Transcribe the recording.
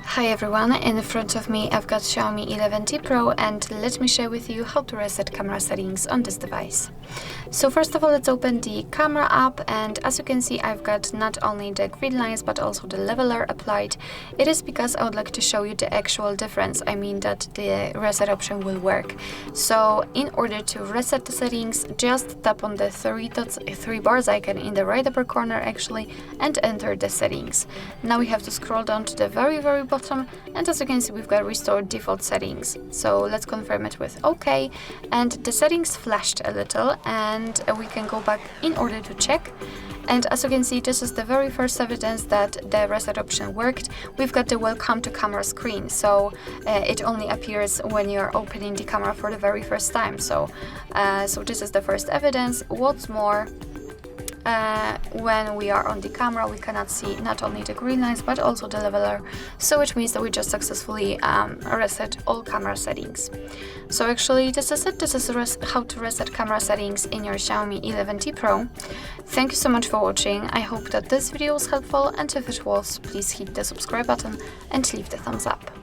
Hi everyone, in front of me I've got Xiaomi 11T Pro, and let me share with you how to reset camera settings on this device. So first of all, let's open the camera app, and as you can see, I've got not only the green lines but also the leveler applied. It is because I would like to show you the actual difference. I mean that the reset option will work. So in order to reset the settings, just tap on the three bars icon in the right upper corner actually, and enter the settings. Now we have to scroll down to the very bottom, and as you can see, we've got restore default settings. So let's confirm it with OK, and the settings flashed a little, and we can go back in order to check. And as you can see, this is the very first evidence that the reset option worked. We've got the welcome to camera screen, so it only appears when you're opening the camera for the very first time. So this is the first evidence. What's more, when we are on the camera, we cannot see not only the green lines but also the leveler, so which means that we just successfully reset all camera settings. So actually this is it. This is how to reset camera settings in your Xiaomi 11T Pro. Thank you so much for watching. I hope that this video was helpful, and if it was, please hit the subscribe button and leave the thumbs up.